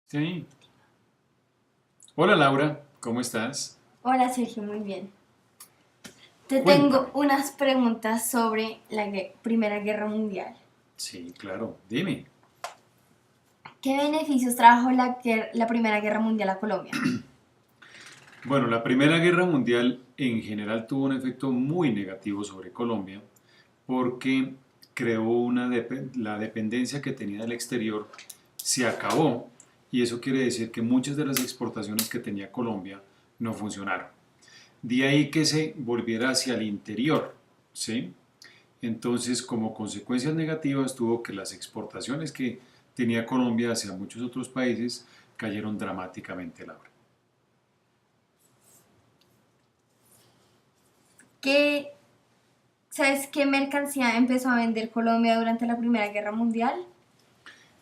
Sí. Hola Laura, ¿cómo estás? Hola Sergio, muy bien. Te tengo Cuéntame. unas preguntas sobre la Primera Guerra Mundial. Sí, claro, dime. ¿Qué beneficios trajo la Primera Guerra Mundial a Colombia? Bueno, la Primera Guerra Mundial en general tuvo un efecto muy negativo sobre Colombia porque creó la dependencia que tenía del exterior se acabó y eso quiere decir que muchas de las exportaciones que tenía Colombia no funcionaron. De ahí que se volviera hacia el interior, ¿sí? Entonces, como consecuencias negativas, tuvo que las exportaciones que tenía Colombia hacia muchos otros países cayeron dramáticamente, Laura. ¿Qué, ¿Sabes qué mercancía empezó a vender Colombia durante la Primera Guerra Mundial?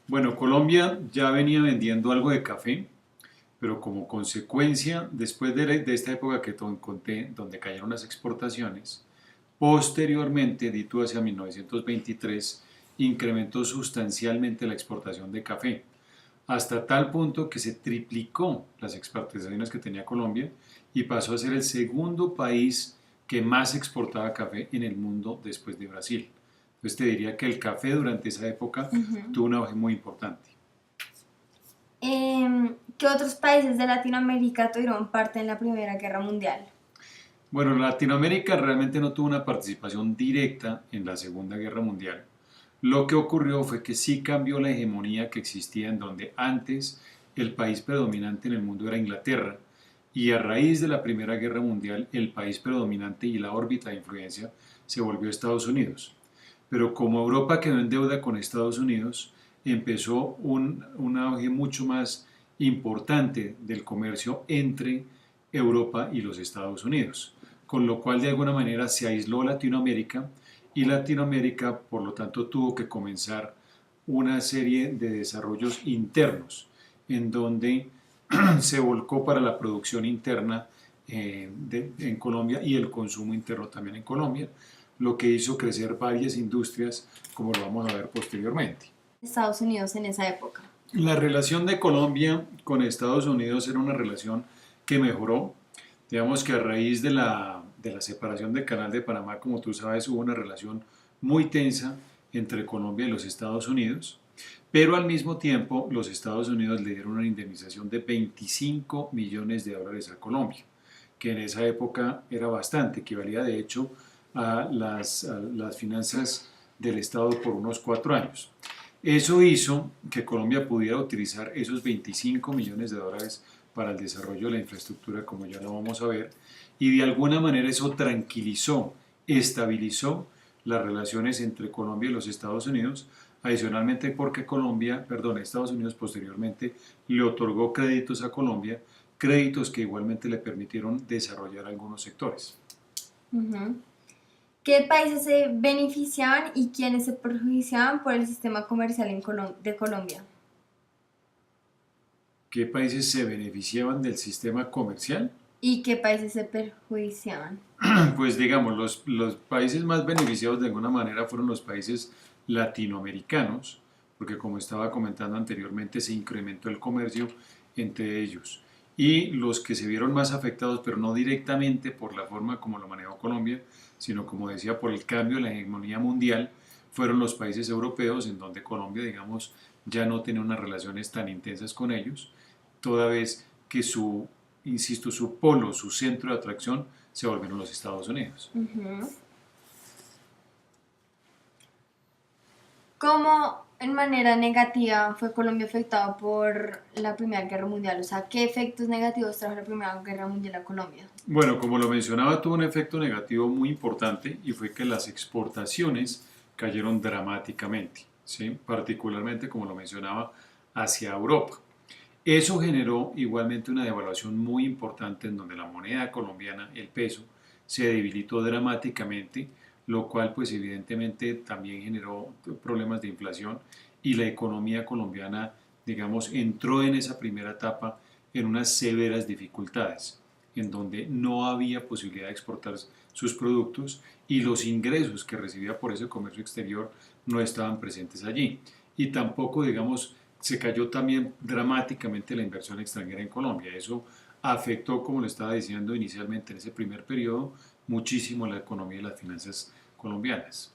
Bueno, Colombia ya venía vendiendo algo de café, pero como consecuencia, después de esta época que conté, donde cayeron las exportaciones, posteriormente, dito hacia 1923, incrementó sustancialmente la exportación de café, hasta tal punto que se triplicó las exportaciones que tenía Colombia y pasó a ser el segundo país que más exportaba café en el mundo después de Brasil. Entonces te diría que el café durante esa época Ujú. tuvo un auge muy importante. ¿Qué otros países de Latinoamérica tuvieron parte en la Primera Guerra Mundial? Bueno, Latinoamérica realmente no tuvo una participación directa en la Segunda Guerra Mundial. Lo que ocurrió fue que sí cambió la hegemonía que existía en donde antes el país predominante en el mundo era Inglaterra y a raíz de la Primera Guerra Mundial el país predominante y la órbita de influencia se volvió Estados Unidos. Pero como Europa quedó en deuda con Estados Unidos, empezó un auge mucho más importante del comercio entre Europa y los Estados Unidos, con lo cual de alguna manera se aisló Latinoamérica y Latinoamérica por lo tanto tuvo que comenzar una serie de desarrollos internos en donde se volcó para la producción interna en Colombia y el consumo interno también en Colombia, lo que hizo crecer varias industrias como lo vamos a ver posteriormente. Estados Unidos en esa época. La relación de Colombia con Estados Unidos era una relación que mejoró. Digamos que a raíz de la separación del Canal de Panamá, como tú sabes, hubo una relación muy tensa entre Colombia y los Estados Unidos, pero al mismo tiempo los Estados Unidos le dieron una indemnización de 25 millones de dólares a Colombia, que en esa época era bastante, equivalía de hecho a las finanzas del Estado por unos 4 años. Eso hizo que Colombia pudiera utilizar esos 25 millones de dólares para el desarrollo de la infraestructura, como ya lo vamos a ver, y de alguna manera eso tranquilizó, estabilizó las relaciones entre Colombia y los Estados Unidos, adicionalmente porque Estados Unidos posteriormente le otorgó créditos a Colombia, créditos que igualmente le permitieron desarrollar algunos sectores. Ujú. ¿Qué países se beneficiaban y quiénes se perjudicaban por el sistema comercial de Colombia? ¿Qué países se beneficiaban del sistema comercial? ¿Y qué países se perjudicaban? Pues digamos, los países más beneficiados de alguna manera fueron los países latinoamericanos, porque como estaba comentando anteriormente, se incrementó el comercio entre ellos. Y los que se vieron más afectados, pero no directamente por la forma como lo manejó Colombia, sino como decía, por el cambio de la hegemonía mundial, fueron los países europeos, en donde Colombia, digamos, ya no tiene unas relaciones tan intensas con ellos, toda vez que insisto, su polo, su centro de atracción se volvieron los Estados Unidos. Ujú. ¿Cómo en manera negativa fue Colombia afectado por la Primera Guerra Mundial? O sea, ¿qué efectos negativos trajo la Primera Guerra Mundial a Colombia? Bueno, como lo mencionaba, tuvo un efecto negativo muy importante y fue que las exportaciones cayeron dramáticamente, ¿sí? Particularmente, como lo mencionaba, hacia Europa. Eso generó igualmente una devaluación muy importante en donde la moneda colombiana, el peso, se debilitó dramáticamente, lo cual pues evidentemente también generó problemas de inflación y la economía colombiana, digamos, entró en esa primera etapa en unas severas dificultades, en donde no había posibilidad de exportar sus productos y los ingresos que recibía por ese comercio exterior no estaban presentes allí. Y tampoco, digamos, se cayó también dramáticamente la inversión extranjera en Colombia. Eso afectó, como le estaba diciendo inicialmente en ese primer periodo, muchísimo la economía y las finanzas colombianas.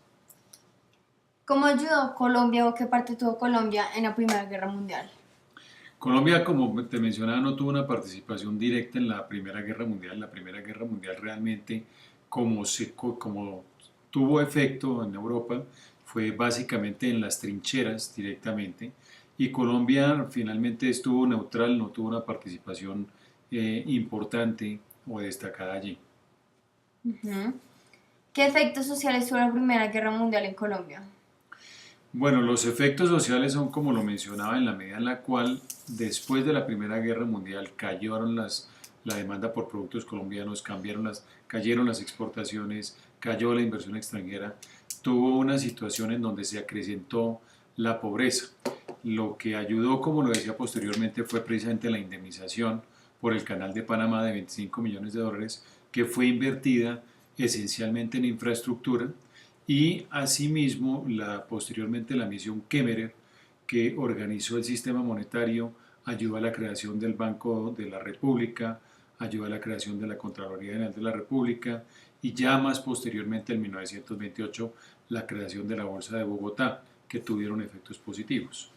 ¿Cómo ayudó Colombia o qué parte tuvo Colombia en la Primera Guerra Mundial? Colombia, como te mencionaba, no tuvo una participación directa en la Primera Guerra Mundial. La Primera Guerra Mundial realmente, como tuvo efecto en Europa, fue básicamente en las trincheras directamente. Y Colombia finalmente estuvo neutral, no tuvo una participación importante o destacada allí. Ujú. ¿Qué efectos sociales tuvo la Primera Guerra Mundial en Colombia? Bueno, los efectos sociales son como lo mencionaba, en la medida en la cual después de la Primera Guerra Mundial la demanda por productos colombianos, cayeron las exportaciones, cayó la inversión extranjera, tuvo una situación en donde se acrecentó la pobreza. Lo que ayudó, como lo decía posteriormente, fue precisamente la indemnización por el Canal de Panamá de 25 millones de dólares, que fue invertida esencialmente en infraestructura y asimismo posteriormente la misión Kemmerer, que organizó el sistema monetario, ayudó a la creación del Banco de la República, ayudó a la creación de la Contraloría General de la República y ya más posteriormente en 1928 la creación de la Bolsa de Bogotá, que tuvieron efectos positivos.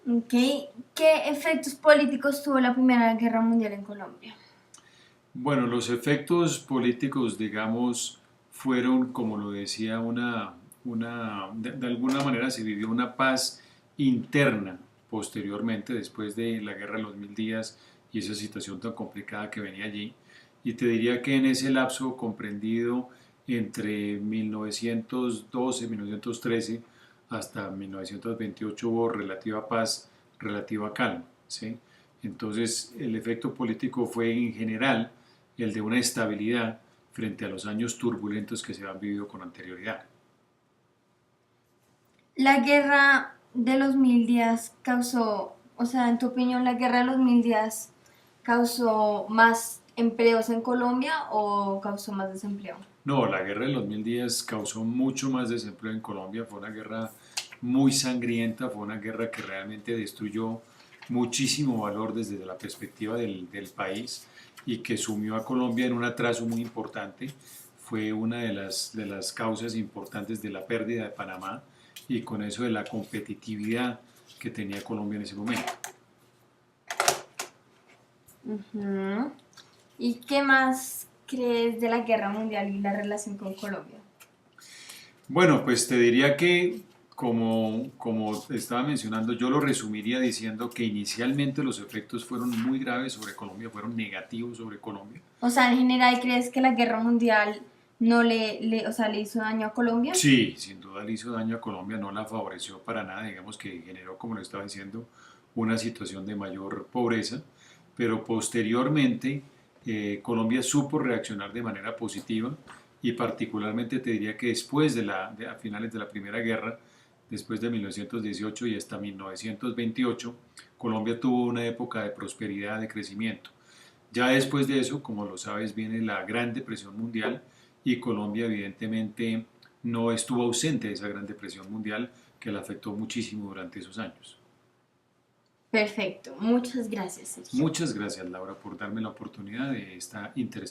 Ok. ¿Qué efectos políticos tuvo la Primera Guerra Mundial en Colombia? Bueno, los efectos políticos, digamos, fueron, como lo decía, de alguna manera se vivió una paz interna posteriormente, después de la guerra de los 1000 días y esa situación tan complicada que venía allí. Y te diría que en ese lapso comprendido entre 1912, 1913 hasta 1928 hubo relativa paz, relativa calma, ¿sí? Entonces, el efecto político fue en general el de una estabilidad frente a los años turbulentos que se han vivido con anterioridad. La Guerra de los Mil Días causó, o sea, en tu opinión, ¿la Guerra de los Mil Días causó más empleos en Colombia o causó más desempleo? No, la guerra de los 1000 días causó mucho más desempleo en Colombia, fue una guerra muy sangrienta, fue una guerra que realmente destruyó muchísimo valor desde la perspectiva del país y que sumió a Colombia en un atraso muy importante. Fue una de las causas importantes de la pérdida de Panamá y con eso de la competitividad que tenía Colombia en ese momento. Ujú. ¿Y qué más crees de la Guerra Mundial y la relación con Colombia? Bueno, pues te diría que, como estaba mencionando, yo lo resumiría diciendo que inicialmente los efectos fueron muy graves sobre Colombia, fueron negativos sobre Colombia. O sea, en general, ¿crees que la Guerra Mundial no o sea, le hizo daño a Colombia? Sí, sin duda le hizo daño a Colombia, no la favoreció para nada, digamos que generó, como lo estaba diciendo, una situación de mayor pobreza, pero posteriormente Colombia supo reaccionar de manera positiva y particularmente te diría que después a finales de la Primera Guerra, después de 1918 y hasta 1928, Colombia tuvo una época de prosperidad, de crecimiento. Ya después de eso, como lo sabes, viene la Gran Depresión Mundial y Colombia evidentemente no estuvo ausente de esa Gran Depresión Mundial que la afectó muchísimo durante esos años. Perfecto, muchas gracias, Sergio. Muchas gracias, Laura, por darme la oportunidad de esta interesante